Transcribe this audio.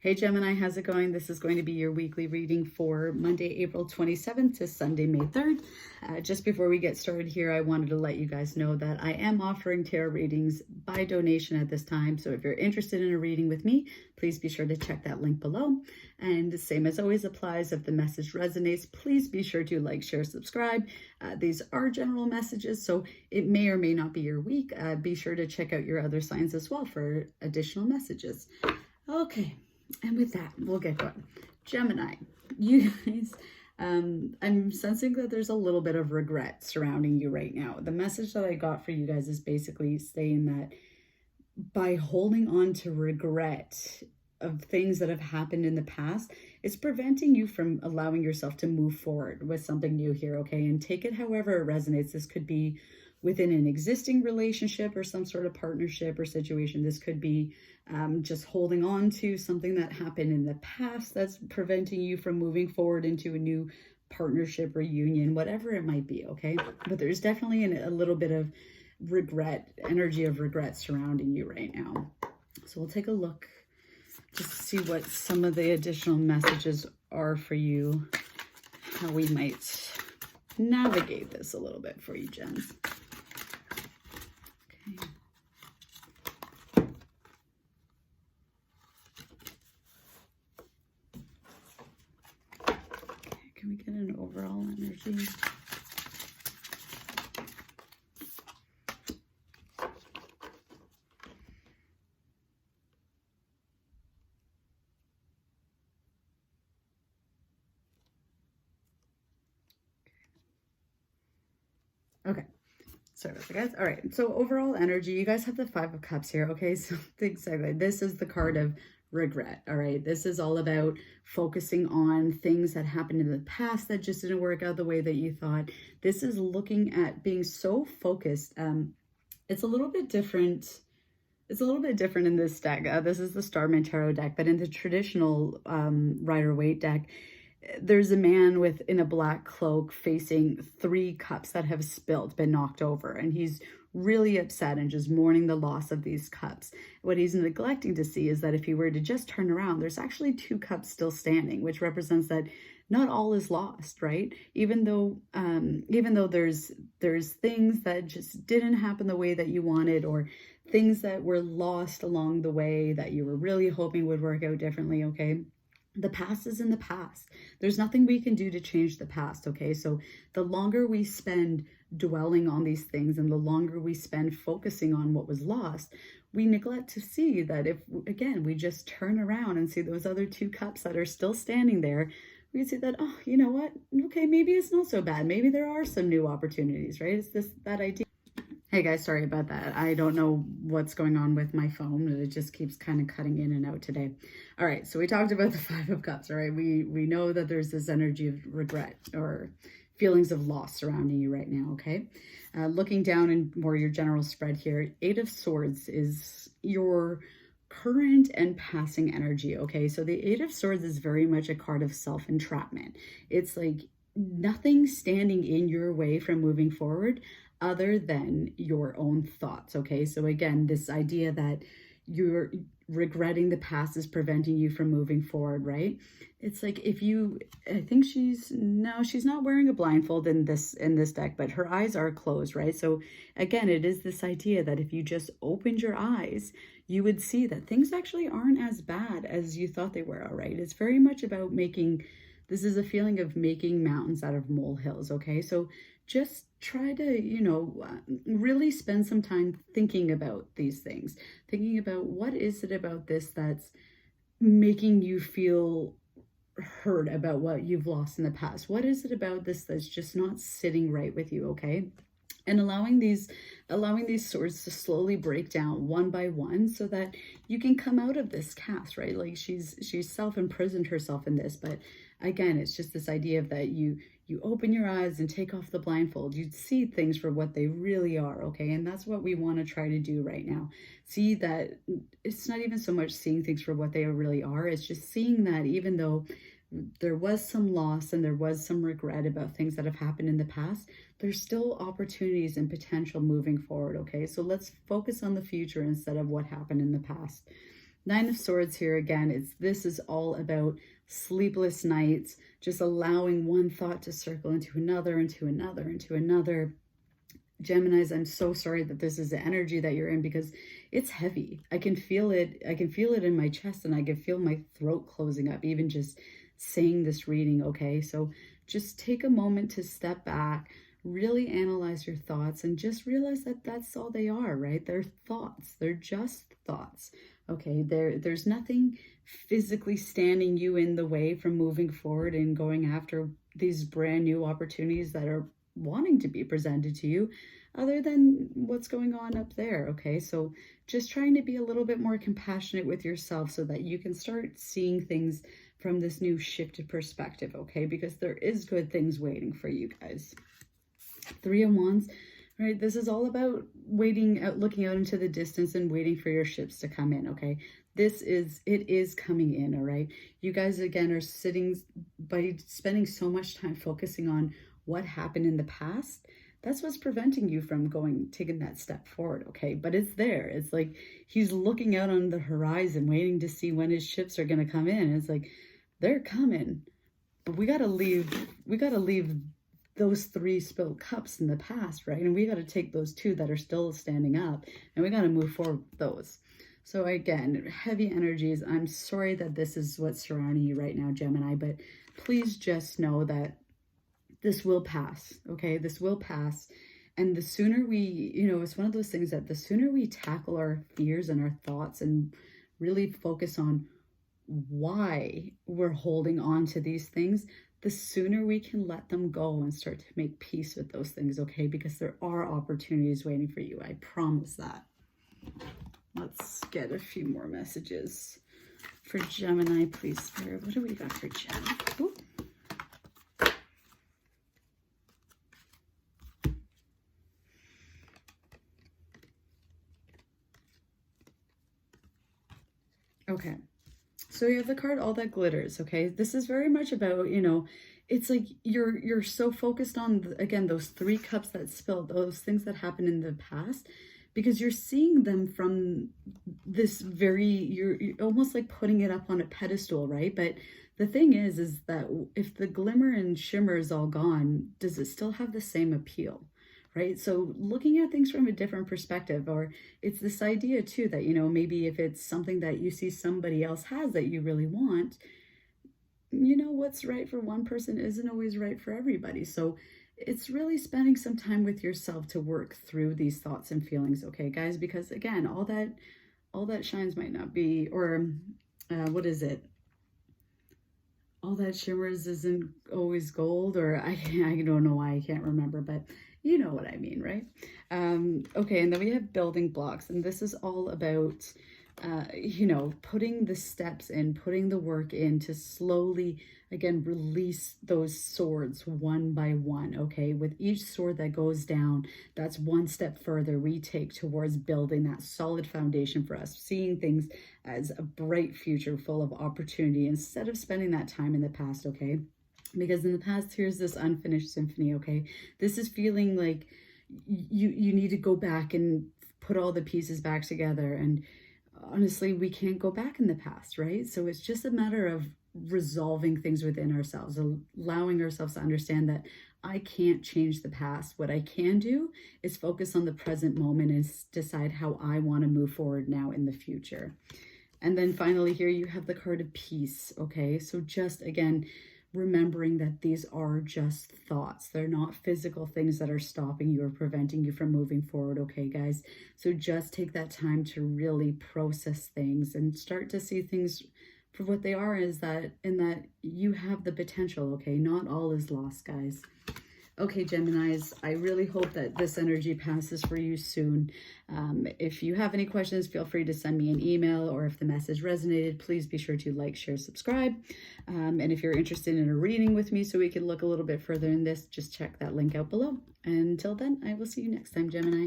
Hey Gemini, how's it going? This is going to be your weekly reading for Monday, April 27th to Sunday, May 3rd. Just before we get started here, I wanted to let you guys know that I am offering tarot readings by donation at this time. So if you're interested in a reading with me, please be sure to check that link below. And the same as always applies, if the message resonates, please be sure to like, share, subscribe. These are general messages, so it may or may not be your week. Be sure to check out your other signs as well for additional messages. Okay. And with that, we'll get going. Gemini, you guys, I'm sensing that there's a little bit of regret surrounding you right now. The message that I got for you guys is basically saying that by holding on to regret of things that have happened in the past, it's preventing you from allowing yourself to move forward with something new here, okay? And take it however it resonates. This could be within an existing relationship or some sort of partnership or situation. This could be just holding on to something that happened in the past that's preventing you from moving forward into a new partnership or union, whatever it might be, okay? But there's definitely a little bit of regret, energy of regret surrounding you right now. So we'll take a look just to see what some of the additional messages are for you, how we might navigate this a little bit for you, Gems. Can we get an overall energy? Okay. Sorry about that, guys. All right. So overall energy, you guys have the Five of Cups here. Okay. So things like that. This is the card of regret. All right. This is all about focusing on things that happened in the past that just didn't work out the way that you thought. This is looking at being so focused. It's a little bit different. It's a little bit different in this deck. This is the Starman Tarot deck, but in the traditional Rider-Waite deck, there's a man in a black cloak facing 3 cups that have spilled, been knocked over, and he's really upset and just mourning the loss of these cups. What he's neglecting to see is that if he were to just turn around, there's actually 2 cups still standing, which represents that not all is lost, right? Even though there's things that just didn't happen the way that you wanted, or things that were lost along the way that you were really hoping would work out differently, okay? The past is in the past. There's nothing we can do to change the past, okay? So the longer we spend dwelling on these things and the longer we spend focusing on what was lost, we neglect to see that if, again, we just turn around and see those other 2 cups that are still standing there, we see that, oh, you know what? Okay, maybe it's not so bad. Maybe there are some new opportunities, right? It's that idea. Hey guys, sorry about that. I don't know what's going on with my phone. It just keeps kind of cutting in and out today. All right, so we talked about the Five of Cups, all right? We know that there's this energy of regret or feelings of loss surrounding you right now, okay? Looking down in more your general spread here, 8 of Swords is your current and passing energy, okay? So the 8 of Swords is very much a card of self-entrapment. It's like nothing standing in your way from moving forward other than your own thoughts, okay? So again, this idea that you're regretting the past is preventing you from moving forward, right? It's like I think she's not wearing a blindfold in this deck, but her eyes are closed, right? So again, it is this idea that if you just opened your eyes, you would see that things actually aren't as bad as you thought they were, all right? It's very much about this is a feeling of making mountains out of molehills, okay? So just try to, really spend some time thinking about these things, thinking about what is it about this that's making you feel hurt about what you've lost in the past. What is it about this that's just not sitting right with you, okay? And allowing these swords to slowly break down one by one so that you can come out of this cast, right? Like she's self-imprisoned herself in this, but again, it's just this idea of that you open your eyes and take off the blindfold. You see things for what they really are, okay? And that's what we want to try to do right now. See that it's not even so much seeing things for what they really are. It's just seeing that even though there was some loss and there was some regret about things that have happened in the past, there's still opportunities and potential moving forward, okay? So let's focus on the future instead of what happened in the past. Nine of Swords here again, this is all about sleepless nights, just allowing one thought to circle into another, into another, into another. Geminis, I'm so sorry that this is the energy that you're in, because it's heavy. I can feel it. I can feel it in my chest, and I can feel my throat closing up, even just saying this reading, okay? So just take a moment to step back, really analyze your thoughts, and just realize that that's all they are, right? They're thoughts. They're just thoughts, okay? There's nothing physically standing you in the way from moving forward and going after these brand new opportunities that are wanting to be presented to you, other than what's going on up there, okay? So just trying to be a little bit more compassionate with yourself so that you can start seeing things from this new shifted perspective, okay? Because there is good things waiting for you guys. Three of Wands, right? This is all about waiting out, looking out into the distance and waiting for your ships to come in, okay? It is coming in, all right? You guys, again, are sitting by spending so much time focusing on what happened in the past. That's what's preventing you from taking that step forward, okay? But it's there. It's like he's looking out on the horizon, waiting to see when his ships are going to come in. It's like, they're coming, but we got to leave those 3 spilled cups in the past, right? And we got to take those 2 that are still standing up, and we got to move forward with those. So again, heavy energies. I'm sorry that this is what's surrounding you right now, Gemini, but please just know that this will pass, okay? This will pass. And the sooner we, it's one of those things that the sooner we tackle our fears and our thoughts and really focus on why we're holding on to these things, the sooner we can let them go and start to make peace with those things, okay? Because there are opportunities waiting for you. I promise that. Let's get a few more messages for Gemini, please, Spirit. What do we got for Gemini? Ooh. Okay, so you have the card All That Glitters, okay? This is very much about, it's like you're so focused on, again, those 3 cups that spilled, those things that happened in the past, because you're seeing them from this you're almost like putting it up on a pedestal, right? But the thing is that if the glimmer and shimmer is all gone, does it still have the same appeal? Right? So looking at things from a different perspective, or it's this idea too that, maybe if it's something that you see somebody else has that you really want, what's right for one person isn't always right for everybody. So it's really spending some time with yourself to work through these thoughts and feelings, okay, guys? Because again, all that shines might not be, or what is it? All that shimmers isn't always gold, or I don't know why I can't remember, but you know what I mean, right? Okay, and then we have building blocks, and this is all about, putting the steps in, putting the work in to slowly, again, release those swords one by one, okay? With each sword that goes down, that's one step further we take towards building that solid foundation for us, seeing things as a bright future full of opportunity instead of spending that time in the past, okay? Because in the past, here's this unfinished symphony, okay? This is feeling like you need to go back and put all the pieces back together. And honestly, we can't go back in the past, right? So it's just a matter of resolving things within ourselves, allowing ourselves to understand that I can't change the past. What I can do is focus on the present moment and decide how I want to move forward now in the future. And then finally here you have the card of peace, okay? So just, again, remembering that these are just thoughts. They're not physical things that are stopping you or preventing you from moving forward, okay, guys? So just take that time to really process things and start to see things for what they are, in that you have the potential, okay? Not all is lost, guys. Okay, Geminis, I really hope that this energy passes for you soon. If you have any questions, feel free to send me an email, or if the message resonated, please be sure to like, share, subscribe. And if you're interested in a reading with me so we can look a little bit further in this, just check that link out below. Until then, I will see you next time, Gemini.